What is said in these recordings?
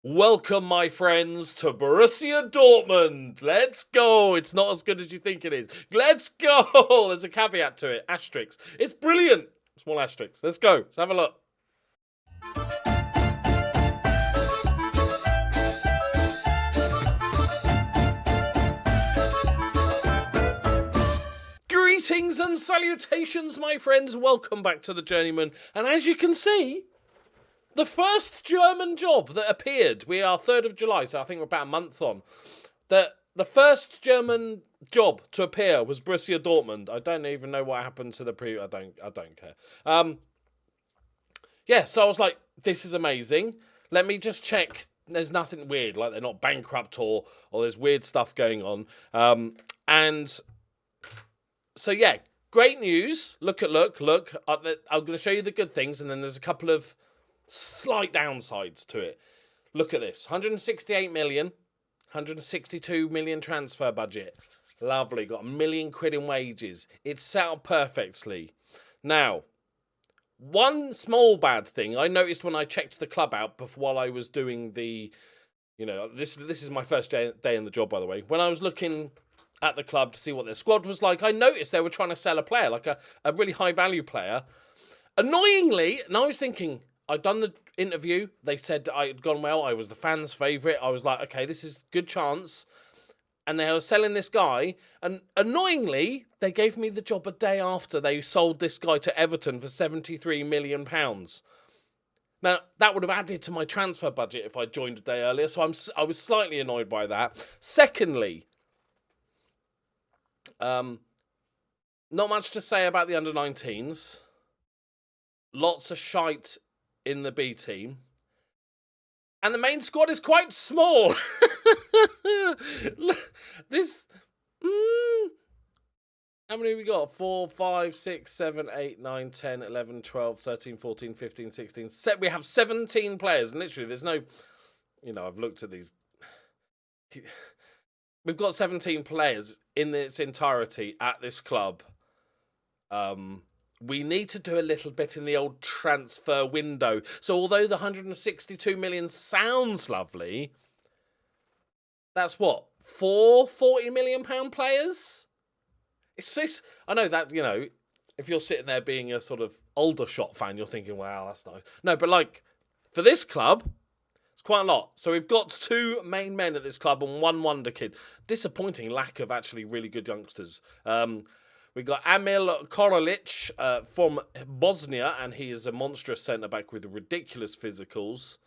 Welcome, my friends, to Borussia Dortmund. Let's go. It's not as good as you think it is. Let's go. There's a caveat to it. Asterisk. It's brilliant. Small asterisk. Let's go. Let's have a look. Greetings and salutations, my friends. Welcome back to the Journeyman. And as you can see, the first German job that appeared, we are 3rd of July, so I think we're about a month on. The first German job to appear was Borussia Dortmund. I don't even know what happened to the previous. I don't care. Yeah, so I was like, this is amazing. Let me just check. There's nothing weird, like they're not bankrupt or there's weird stuff going on. And so yeah, great news. Look. I'm going to show you the good things, and then there's a couple of slight downsides to it. Look at this. 168 million, 162 million transfer budget. Lovely. Got £1 million in wages. It's set up perfectly. Now, one small bad thing I noticed when I checked the club out while I was doing the, this is my first day in the job, by the way. When I was looking at the club to see what their squad was like, I noticed they were trying to sell a player, like a really high value player. Annoyingly, and I was thinking, I'd done the interview. They said I had gone well. I was the fans' favourite. I was like, okay, this is good chance. And they were selling this guy. And annoyingly, they gave me the job a day after they sold this guy to Everton for £73 million. Now, that would have added to my transfer budget if I joined a day earlier. So I was slightly annoyed by that. Secondly, not much to say about the under-19s. Lots of shite in the B team. And the main squad is quite small. This... How many have we got? 4, 5, 6, 7, 8, 9, 10, 11, 12, 13, 14, 15, 16... We have 17 players. And literally, there's no... I've looked at these... We've got 17 players in its entirety at this club. We need to do a little bit in the old transfer window. So although the 162 million sounds lovely, that's what, 4 £40 million players? It's just, I know that, if you're sitting there being a sort of older shot fan, you're thinking, wow, that's nice. No, but like, for this club, it's quite a lot. So we've got 2 main men at this club and 1 wonder kid. Disappointing lack of actually really good youngsters. We got Emil Korolic from Bosnia, and he is a monstrous centre-back with ridiculous physicals.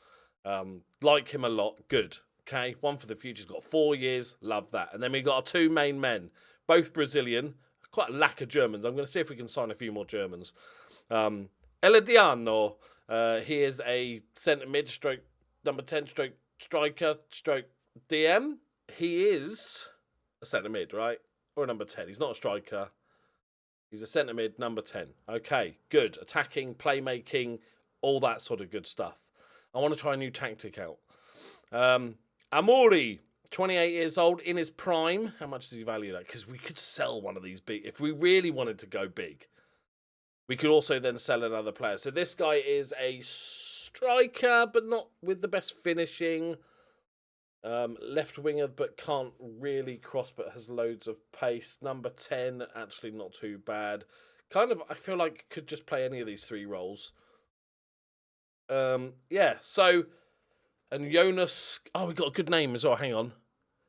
Like him a lot. Good. Okay, one for the future. He's got 4 years. Love that. And then we got our 2 main men, both Brazilian. Quite a lack of Germans. I'm going to see if we can sign a few more Germans. Elediano, he is a centre-mid stroke, number 10 stroke striker stroke DM. He is a centre-mid, right? Or a number 10. He's not a striker. He's a centre mid, number 10. Okay, good. Attacking, playmaking, all that sort of good stuff. I want to try a new tactic out. Amori, 28 years old, in his prime. How much does he value that? Because we could sell one of these big. If we really wanted to go big, we could also then sell another player. So this guy is a striker, but not with the best finishing. Left winger, but can't really cross, but has loads of pace. Number 10, actually not too bad. Kind of, I feel like could just play any of these 3 roles. Yeah, so, and Jonas, we got a good name as well, hang on.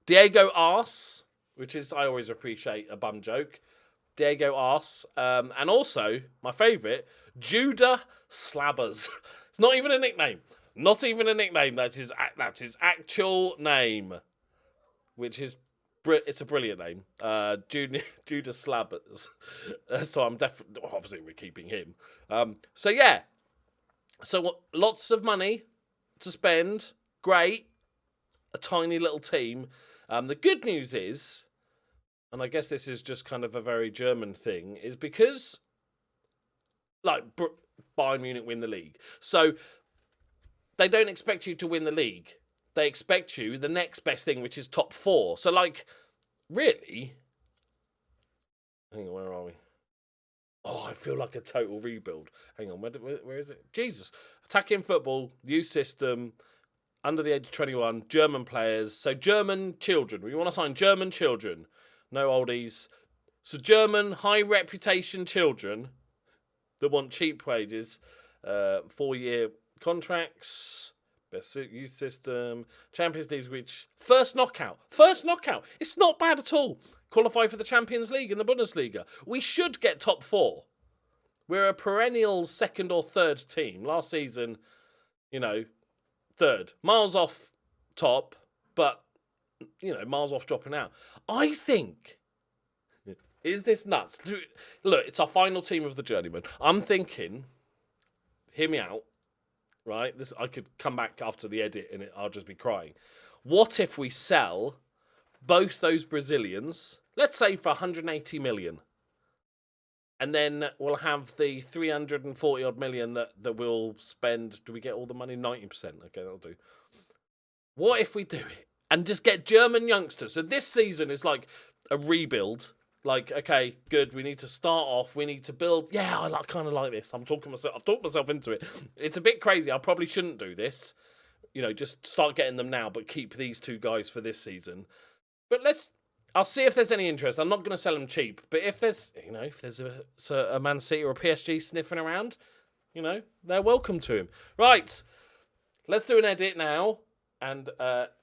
Diego Arce, which is, I always appreciate a bum joke. Diego Arce, and also, my favourite, Judah Slabbers. It's not even a nickname. Not even a nickname. That's his actual name, which is it's a brilliant name. Judah Slabbers. So I'm definitely, obviously we're keeping him. So yeah. So lots of money to spend. Great. A tiny little team. The good news is, and I guess this is just kind of a very German thing, is because like Bayern Munich win the league. So they don't expect you to win the league. They expect you the next best thing, which is top 4. So, like, really? Hang on, where are we? Oh, I feel like a total rebuild. Hang on, where is it? Jesus. Attacking football, youth system, under the age of 21, German players. So German children. We want to sign German children. No oldies. So German high reputation children that want cheap wages. 4-year contracts. Best youth system. Champions League reach. First knockout. It's not bad at all. Qualify for the Champions League and the Bundesliga. We should get top 4. We're a perennial second or third team. Last season, third. Miles off top, but, miles off dropping out. I think, is this nuts? Look, it's our final team of the Journeyman. I'm thinking, hear me out, right? I could come back after the edit and I'll just be crying. What if we sell both those Brazilians, let's say for 180 million? And then we'll have the 340 odd million that we'll spend. Do we get all the money? 90%. Okay, that'll do. What if we do it and just get German youngsters? So this season is like a rebuild. Like, okay, good. We need to start off. We need to build. Yeah, I kind of like this. I've talked myself into it. It's a bit crazy. I probably shouldn't do this. Just start getting them now, but keep these 2 guys for this season. But I'll see if there's any interest. I'm not going to sell them cheap, but if there's a Man City or a PSG sniffing around, they're welcome to him. Right, let's do an edit now. And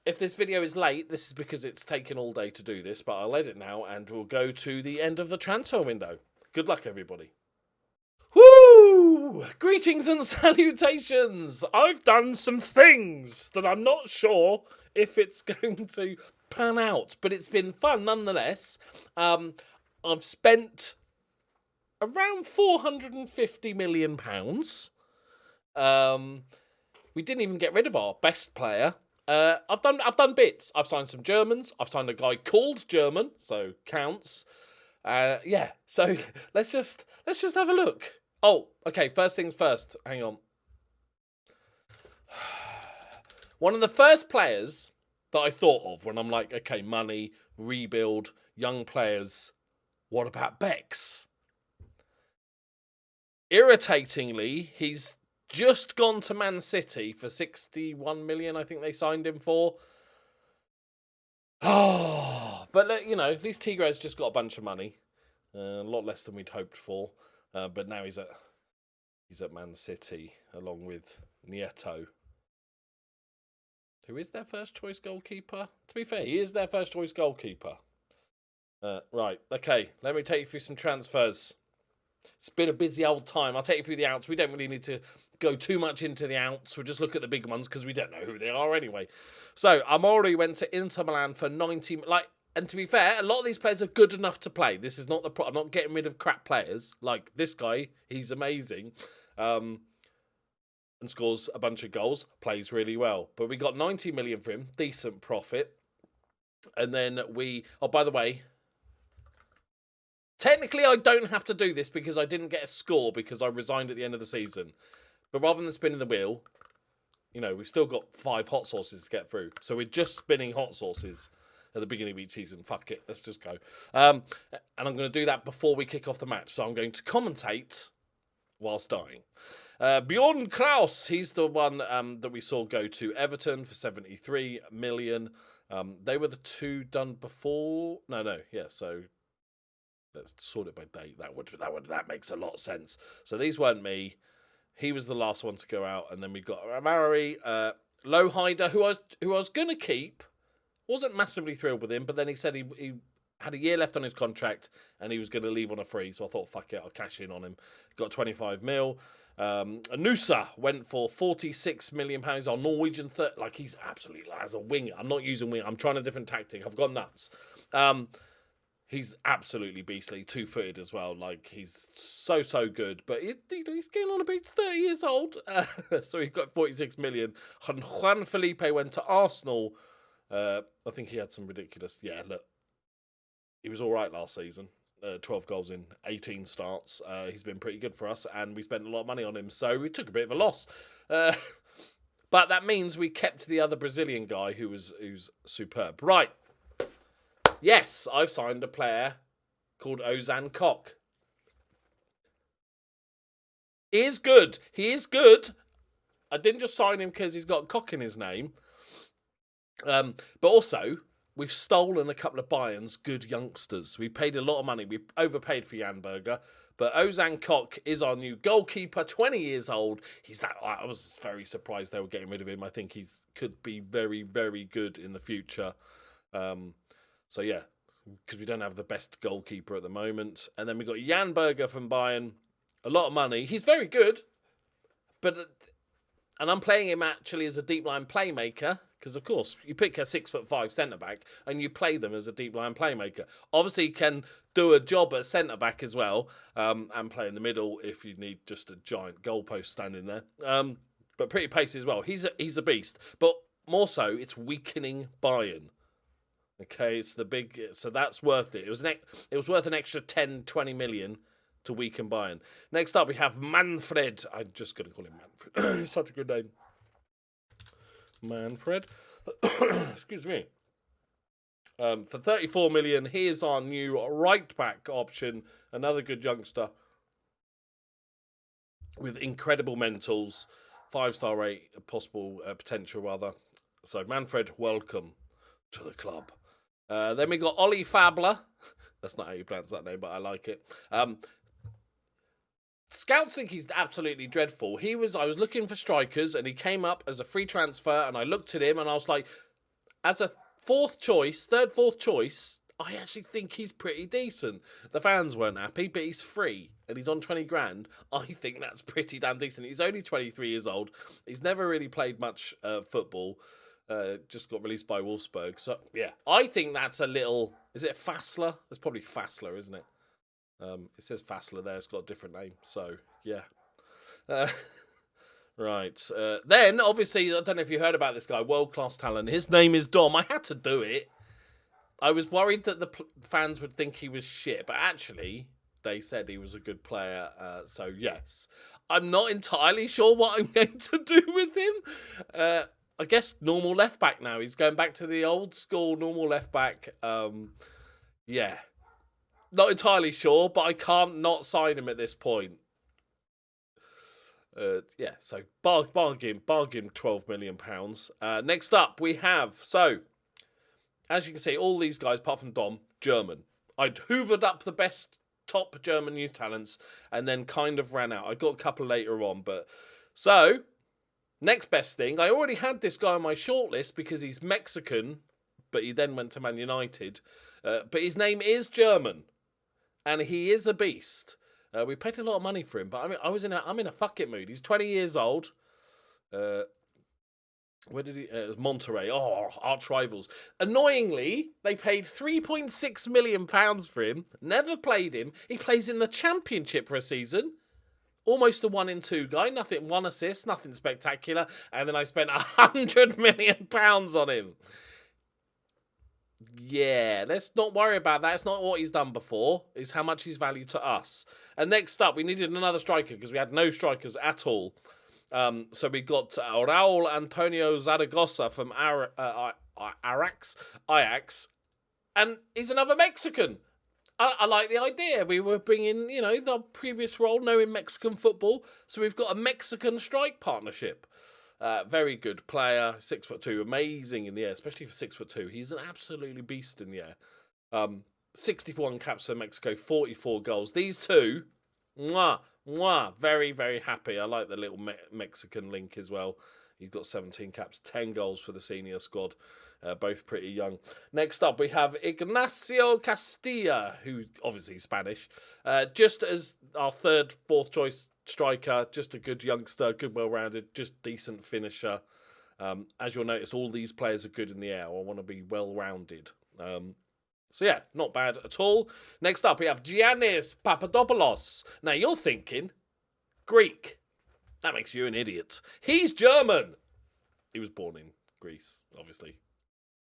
if this video is late, this is because it's taken all day to do this, but I'll edit now and we'll go to the end of the transfer window. Good luck, everybody. Woo! Greetings and salutations. I've done some things that I'm not sure if it's going to pan out, but it's been fun nonetheless. I've spent around £450 million. We didn't even get rid of our best player. I've done bits. I've signed some Germans. I've signed a guy called German, so counts. Yeah. So let's just have a look. Oh, okay. First things first. Hang on. One of the first players that I thought of when I'm like, okay, money, rebuild, young players. What about Bex? Irritatingly, he's just gone to Man City for 61 million, I think they signed him for. Oh, but at least Tigre's just got a bunch of money. A lot less than we'd hoped for. But now he's at Man City along with Nieto, who is their first choice goalkeeper. To be fair, he is their first choice goalkeeper. Right, okay, let me take you through some transfers. It's been a busy old time. I'll take you through the outs. We don't really need to go too much into the outs. We'll just look at the big ones because we don't know who they are anyway. So, Amori went to Inter Milan for 90... and to be fair, a lot of these players are good enough to play. This is not the problem. I'm not getting rid of crap players. Like this guy, he's amazing. And scores a bunch of goals. Plays really well. But we got 90 million for him. Decent profit. And then oh, by the way... Technically, I don't have to do this because I didn't get a score because I resigned at the end of the season. But rather than spinning the wheel, we've still got 5 hot sauces to get through. So we're just spinning hot sauces at the beginning of each season. Fuck it, let's just go. And I'm going to do that before we kick off the match. So I'm going to commentate whilst dying. Bjorn Klaus, he's the one that we saw go to Everton for 73 million. They were the 2 done before. No, yeah, so... Let's sort it by date. That makes a lot of sense. So these weren't me. He was the last one to go out, and then we got Amari, Lowhider, who I was gonna keep. Wasn't massively thrilled with him, but then he said he had a year left on his contract, and he was gonna leave on a free. So I thought, fuck it, I'll cash in on him. Got 25 mil. Anusa went for 46 million pounds on Norwegian. He's absolutely as a winger. I'm not using winger. I'm trying a different tactic. I've gone nuts. He's absolutely beastly, 2-footed as well. He's so good. But he's getting on a bit. He's 30 years old. So he got 46 million. And Juan Felipe went to Arsenal. I think he had some ridiculous... Yeah, look. He was all right last season. 12 goals in 18 starts. He's been pretty good for us. And we spent a lot of money on him. So we took a bit of a loss. But that means we kept the other Brazilian guy who's superb. Right. Yes, I've signed a player called Ozan Koch. He is good. I didn't just sign him because he's got Koch in his name. But also, we've stolen a couple of Bayern's good youngsters. We paid a lot of money. We overpaid for Jan Berger. But Ozan Koch is our new goalkeeper, 20 years old. I was very surprised they were getting rid of him. I think he could be very, very good in the future. So, yeah, because we don't have the best goalkeeper at the moment. And then we've got Jan Berger from Bayern. A lot of money. He's very good. And I'm playing him actually as a deep line playmaker. Because, of course, you pick a 6'5" centre-back and you play them as a deep-line playmaker. Obviously, he can do a job at centre-back as well and play in the middle if you need just a giant goalpost standing there. But pretty pacey as well. He's a beast. But more so, it's weakening Bayern. Okay, it's the big... So that's worth it. It was worth an extra 10, 20 million to weaken Bayern. Next up, we have Manfred. I'm just going to call him Manfred. It's such a good name. Manfred. Excuse me. For 34 million, here's our new right back option. Another good youngster with incredible mentals, 5-star rate, possible potential rather. So Manfred, welcome to the club. Then we got Ollie Fabler. That's not how you pronounce that name, but I like it. Scouts think he's absolutely dreadful. I was looking for strikers and he came up as a free transfer and I looked at him and I was like, as a third, fourth choice, I actually think he's pretty decent. The fans weren't happy, but he's free and he's on 20 grand. I think that's pretty damn decent. He's only 23 years old. He's never really played much football. Just got released by Wolfsburg. So, yeah, I think that's a little... Is it Fassler? It's probably Fassler, isn't it? It says Fassler there. It's got a different name. So, yeah. Right. Then, obviously, I don't know if you heard about this guy. World-class talent. His name is Dom. I had to do it. I was worried that the fans would think he was shit. But actually, they said he was a good player. So, yes. I'm not entirely sure what I'm going to do with him. I guess normal left-back now. He's going back to the old-school normal left-back. Yeah. Not entirely sure, but I can't not sign him at this point. Yeah, so bargain, £12 million. Next up, we have, so, as you can see, all these guys, apart from Dom, German. I'd hoovered up the best top German youth talents and then kind of ran out. I got a couple later on, but, so, next best thing, I already had this guy on my shortlist because he's Mexican, but he then went to Man United. But his name is German. And he is a beast. We paid a lot of money for him, but I mean, I'm in a fuck it mood. He's 20 years old. Where did he? Monterrey. Oh, arch rivals. Annoyingly, they paid £3.6 million for him. Never played him. He plays in the Championship for a season. Almost a 1-in-2 guy. Nothing, 1 assist, nothing spectacular. And then I spent £100 million on him. Yeah, let's not worry about that. It's not what he's done before. It's how much he's valued to us. And next up, we needed another striker because we had no strikers at all. So we got Raul Antonio Zaragoza from Ajax. And he's another Mexican. I like the idea. We were bringing, the previous role, knowing Mexican football. So we've got a Mexican strike partnership. Very good player, 6'2", amazing in the air, especially for 6'2". He's an absolutely beast in the air. 61 caps for Mexico, 44 goals. These two, very, very happy. I like the little Mexican link as well. He's got 17 caps, 10 goals for the senior squad. Both pretty young. Next up, we have Ignacio Castilla, who obviously is Spanish. Just as our third, fourth choice striker, just a good youngster, good, well-rounded, just decent finisher. As you'll notice, all these players are good in the air. I want to be well-rounded. So yeah, not bad at all. Next up, we have Giannis Papadopoulos. Now, you're thinking, Greek. That makes you an idiot. He's German. He was born in Greece, obviously.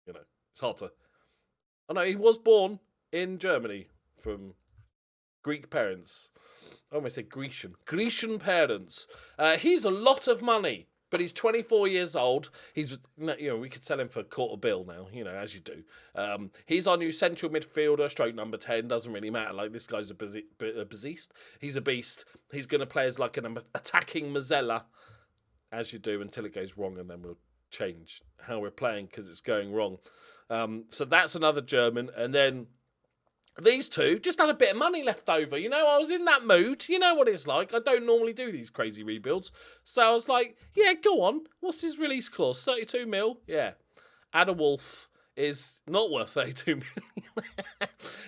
It's hard to... Oh, no, he was born in Germany from Greek parents. I almost said Grecian. Grecian parents. He's a lot of money, but he's 24 years old. He's, we could sell him for $250 now, as you do. He's our new central midfielder, stroke number 10. Doesn't really matter. Like, this guy's a beast. He's a beast. He's going to play as like an attacking Mazzella, as you do, until it goes wrong, and then we'll change how we're playing because it's going wrong. So that's another German. And then these two just had a bit of money left over. You know, I was in that mood. You know what it's like. I don't normally do these crazy rebuilds. So I was like, yeah, go on. What's his release clause? 32 mil? Yeah. Ada Wolf is not worth 32 million.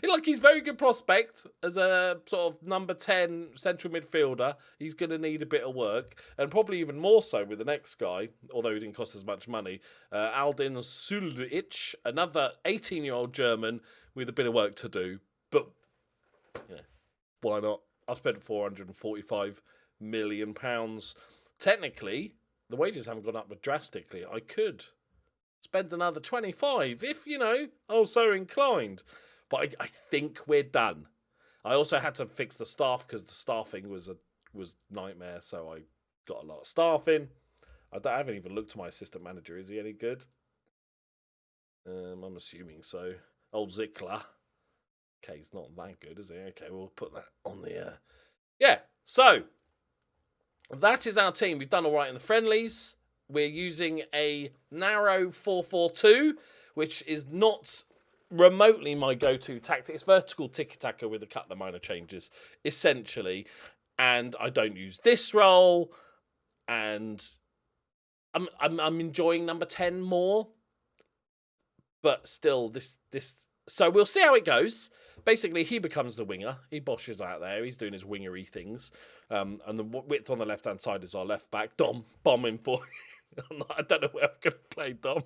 Like, he's a very good prospect as a sort of number 10 central midfielder. He's going to need a bit of work, and probably even more so with the next guy, although he didn't cost as much money. Aldin Suljic, another 18-year-old German with a bit of work to do. But, yeah, why not? I've spent £445 million. Technically, the wages haven't gone up drastically. I could spend another 25 if, you know, I was so inclined. But I think we're done. I also had to fix the staff because the staffing was nightmare, so I got a lot of staff in. I haven't even looked at my assistant manager. Is he any good? I'm assuming so. Old Zickler. Okay, he's not that good, is he? Okay, we'll put that on the... Yeah, so that is our team. We've done all right in the friendlies. We're using a narrow 4-4-2, which is not remotely my go-to tactic. It's vertical tiki-taka with a couple of minor changes, essentially. And I don't use this role. And I'm enjoying number 10 more. But still, this. So we'll see how it goes. Basically, he becomes the winger. He boshes out there. He's doing his wingery things. And the width on the left-hand side is our left back. Dom, bombing for... I don't know where I'm going to play Dom.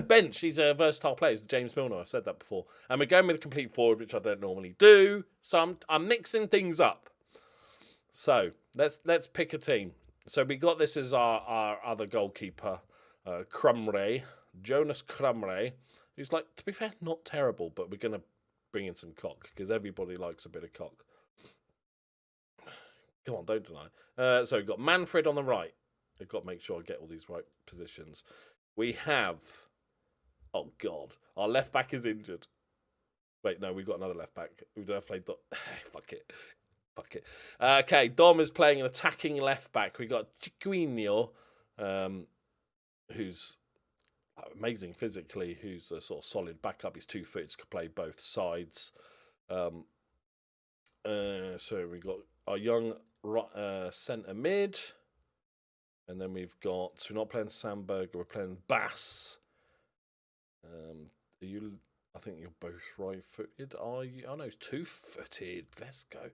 Bench, he's a versatile player. He's James Milner. I've said that before. And we're going with a complete forward, which I don't normally do. So I'm mixing things up. So let's pick a team. So we got this as our other goalkeeper, Crumray, Jonas Crumray, who's, like, to be fair, not terrible, but we're going to bring in some cock because everybody likes a bit of cock. Come on, don't deny. So we've got Manfred on the right. I've got to make sure I get all these right positions. We have... Oh, God. Our left back is injured. Wait, no, we've got another left back. We don't have to play Dom. Fuck it. Okay, Dom is playing an attacking left back. We got Chiquinho, who's amazing physically, who's a sort of solid backup. He's 2 foot, can play both sides. So we got our young centre mid. And then we've got, so we're not playing Sandberg, we're playing Bass. I think you're both right-footed, are you? Oh, no, 2-footed. Let's go.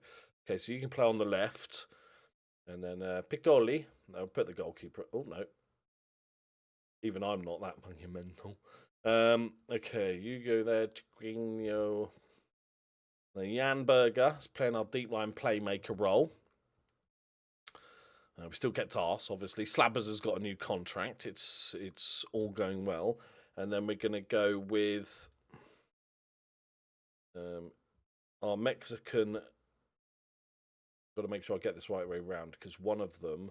Okay, so you can play on the left. And then Piccoli. I'll put the goalkeeper. Oh, no. Even I'm not that monumental. Okay, you go there. Chiquinho. Jan Berger is playing our deep line playmaker role. We still kept arse, obviously. Slabbers has got a new contract. It's all going well. And then we're going to go with our Mexican. Got to make sure I get this right way round because one of them.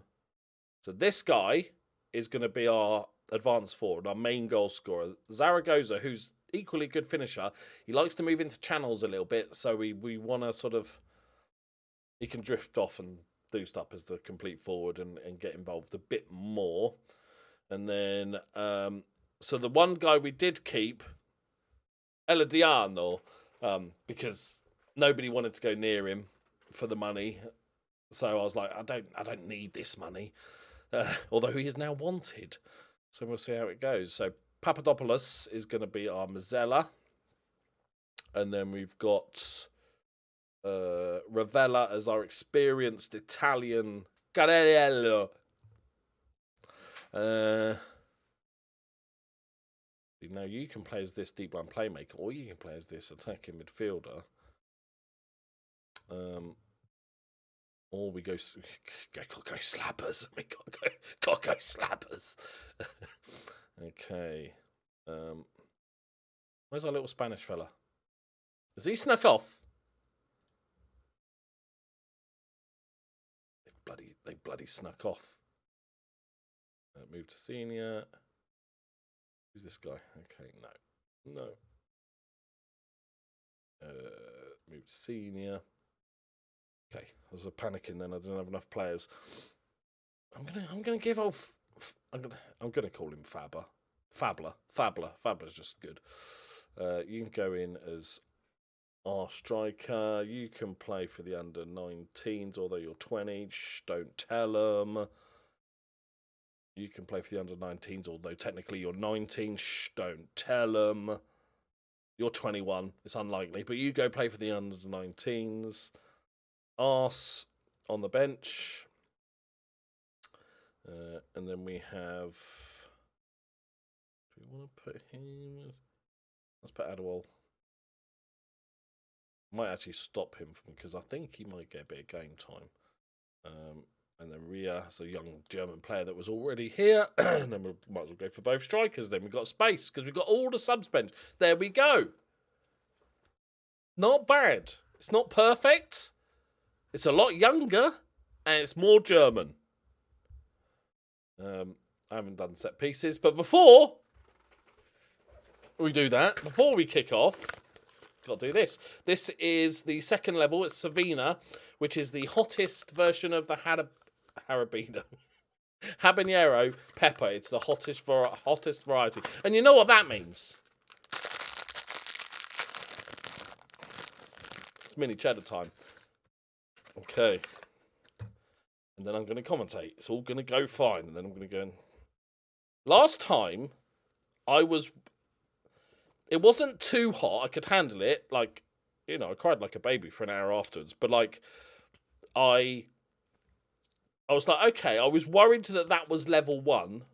So this guy is going to be our advanced forward, our main goal scorer. Zaragoza, who's equally good finisher. He likes to move into channels a little bit. So we want to sort of. He can drift off and do stuff as the complete forward and get involved a bit more. And then, so the one guy we did keep, Eladiano, because nobody wanted to go near him for the money. So I was like, I don't need this money, although he is now wanted. So we'll see how it goes. So Papadopoulos is going to be our Mazzella. And then we've got... Ravella as our experienced Italian Carello. Now you can play as this deep line playmaker, or you can play as this attacking midfielder. Or we go slappers. We got go slappers. Okay. Where's our little Spanish fella? Has he snuck off? They bloody snuck off. Move to senior. Who's this guy? Okay, no. Move to senior. Okay, I was panicking then. I didn't have enough players. I'm gonna give off I'm gonna call him Fabler. Fabler's just good. You can go in as our striker. You can play for the under-19s, although you're 20. Shh, don't tell them. You can play for the under-19s, although technically you're 19. Shh, don't tell them. You're 21. It's unlikely, but you go play for the under-19s. Arse on the bench. And then we have... Do we want to put him... Let's put Adewale. Might actually stop him because I think he might get a bit of game time. And then Ria is a young German player that was already here. And then we might as well go for both strikers. Then we've got space because we've got all the subs bench. There we go. Not bad. It's not perfect. It's a lot younger and it's more German. I haven't done set pieces, but before we do that, before we kick off, got to do this. This is the second level. It's Savina, which is the hottest version of the habanero pepper. It's the hottest variety. And you know what that means? It's mini cheddar time. Okay. And then I'm going to commentate. It's all going to go fine. And then I'm going to go in. Last time, it wasn't too hot. I could handle it. Like, you know, I cried like a baby for an hour afterwards. But, like, I was like, okay, I was worried that was level 1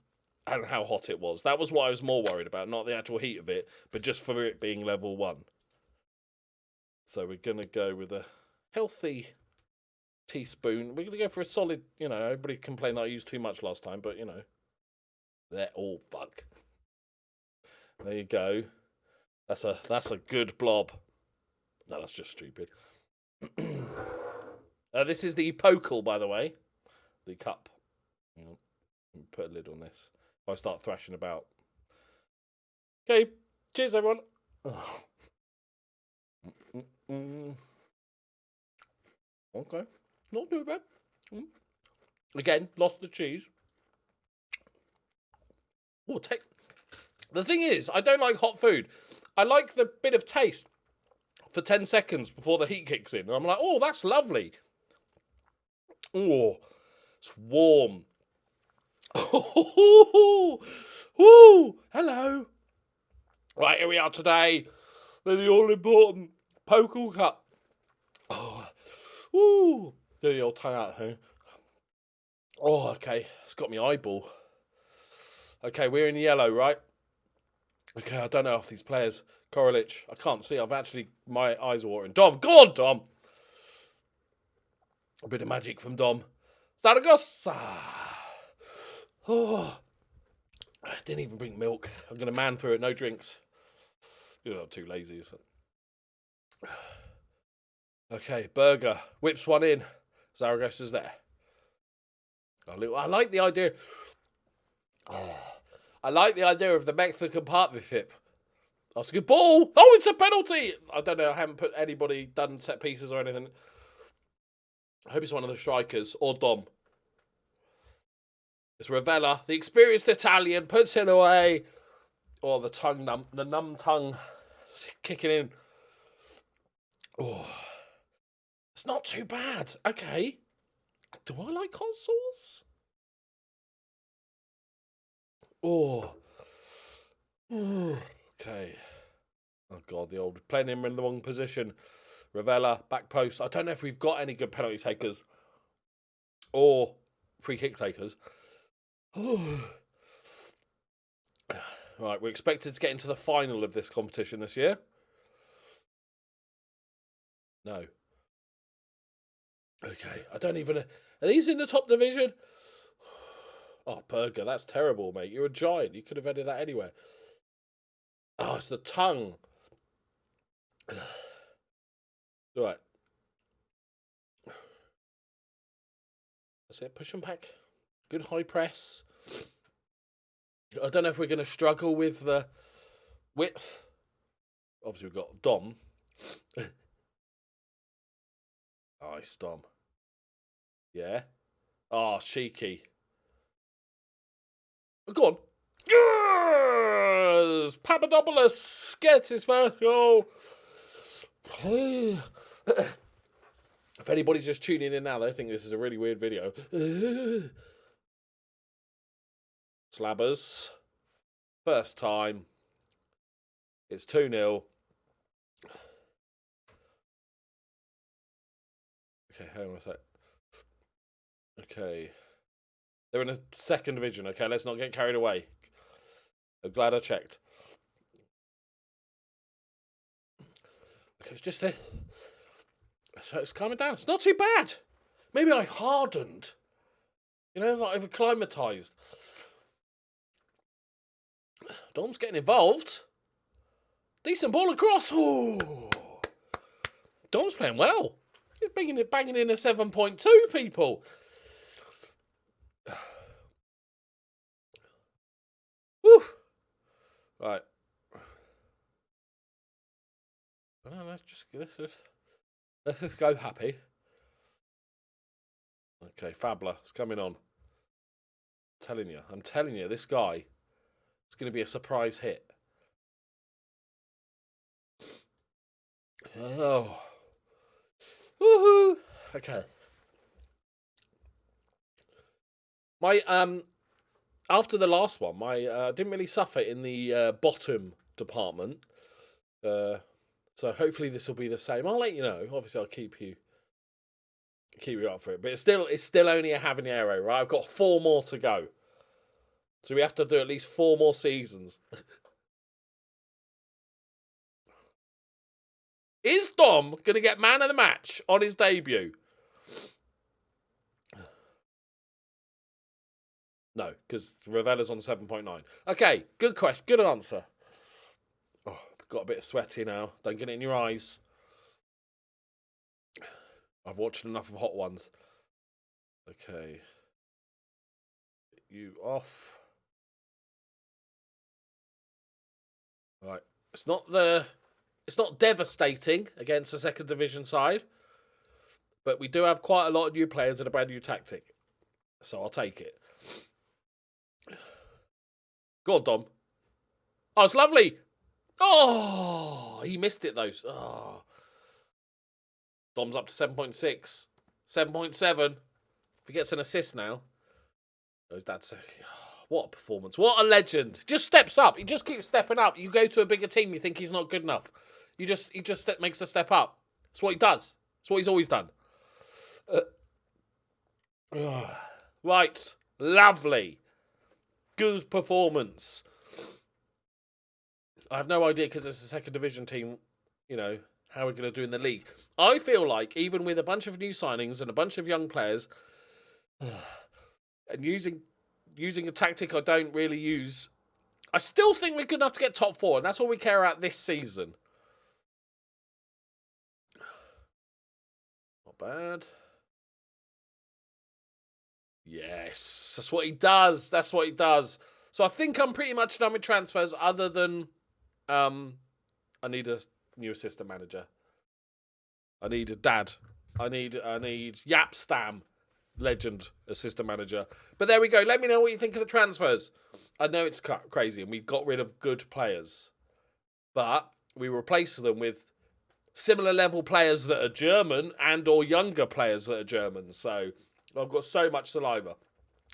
and how hot it was. That was what I was more worried about. Not the actual heat of it, but just for it being level 1. So we're going to go with a healthy teaspoon. We're going to go for a solid, you know, everybody complained that I used too much last time, but, you know, they're all fuck. There you go. That's a good blob. No, that's just stupid. This is the Pokal, by the way. The cup. Put a lid on this. If I start thrashing about. Okay. Cheers, everyone. Okay. Not too bad. Again, lost the cheese. Oh, the thing is, I don't like hot food. I like the bit of taste for 10 seconds before the heat kicks in. And I'm like, oh, that's lovely. Oh, it's warm. Oh, hello. Right, here we are today. The all-important Pokal Cup. Oh, ooh. Do the old tongue out, huh? Oh, okay. It's got me eyeball. Okay, we're in yellow, right? Okay, I don't know if these players... Korolich, I can't see. My eyes are watering. Dom, go on, Dom. A bit of magic from Dom. Zaragoza. Oh, I didn't even bring milk. I'm going to man through it. No drinks. You're not too lazy. So. Okay, Berger. Whips one in. Zaragoza's there. I like the idea. I like the idea of the Mexican partnership. That's a good ball. Oh, it's a penalty. I don't know. I haven't put anybody done set pieces or anything. I hope it's one of the strikers or Dom. It's Ravella, the experienced Italian, puts it away. Oh, the numb tongue kicking in. Oh, it's not too bad. Okay. Do I like hot sauce? Oh. Okay. Oh, God, the old playing him in the wrong position. Ravella, back post. I don't know if we've got any good penalty takers or free kick takers. Right, we're expected to get into the final of this competition this year. No. Okay, I don't even... Are these in the top division? Oh, Berger, that's terrible, mate. You're a giant. You could have ended that anywhere. Oh, it's the tongue. Right. That's it. Push them back. Good high press. I don't know if we're going to struggle with the width. Obviously, we've got Dom. Nice, Dom. Yeah. Oh, cheeky. Go on. Yes! Papadopoulos gets his first goal. If anybody's just tuning in now, they think this is a really weird video. Slabbers. First time. It's 2-0. Okay, hang on a sec. Okay. They're in a second division. Okay, let's not get carried away. I'm glad I checked. Okay, it's just this. So it's calming down. It's not too bad. Maybe I've hardened. You know, like I've acclimatized. Dom's getting involved. Decent ball across. Ooh. Dom's playing well. He's banging in a 7.2, people. Woo. Right. No, let's just go happy. Okay, Fabler, it's coming on. I'm telling you, this guy is going to be a surprise hit. Oh. Woohoo! Okay. My after the last one, my didn't really suffer in the bottom department. So hopefully this will be the same. I'll let you know. Obviously, I'll keep you up for it. But it's still only a habanero, right? I've got 4 more to go. So we have to do at least 4 more seasons. Is Dom going to get man of the match on his debut? No, because Ravella's on 7.9. Okay, good question. Good answer. Oh, got a bit sweaty now. Don't get it in your eyes. I've watched enough of Hot Ones. Okay. You off. Right. It's not devastating against the second division side, but we do have quite a lot of new players and a brand new tactic. So I'll take it. Go on, Dom. Oh, it's lovely. Oh, he missed it, though. Oh. Dom's up to 7.6. 7.7. If he gets an assist now. That's what a performance. What a legend. Just steps up. He just keeps stepping up. You go to a bigger team, you think he's not good enough. He just makes a step up. That's what he does. That's what he's always done. Right. Lovely. Good performance. I have no idea, because it's a second division team, you know, how we're going to do in the league. I feel like, even with a bunch of new signings and a bunch of young players, and using a tactic I don't really use, I still think we're good enough to get top 4, and that's all we care about this season. Not bad. Yes, that's what he does. That's what he does. So I think I'm pretty much done with transfers, other than I need a new assistant manager. I need a dad. I need Yapstam, legend assistant manager. But there we go. Let me know what you think of the transfers. I know it's crazy, and we've got rid of good players, but we replace them with similar level players that are German and or younger players that are German. So I've got so much saliva.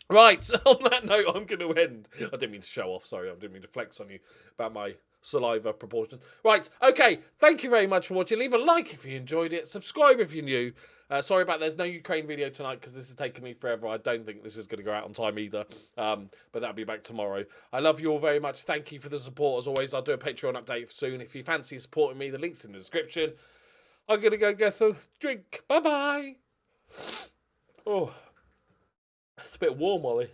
Right, on that note, I'm going to end. I didn't mean to show off, sorry. I didn't mean to flex on you about my saliva proportion. Right, okay, thank you very much for watching. Leave a like if you enjoyed it. Subscribe if you're new. Sorry about there's no Ukraine video tonight, because this is taking me forever. I don't think this is going to go out on time either. But that'll be back tomorrow. I love you all very much. Thank you for the support. As always, I'll do a Patreon update soon. If you fancy supporting me, the link's in the description. I'm going to go get some drink. Bye-bye. Oh, it's a bit warm, Ollie.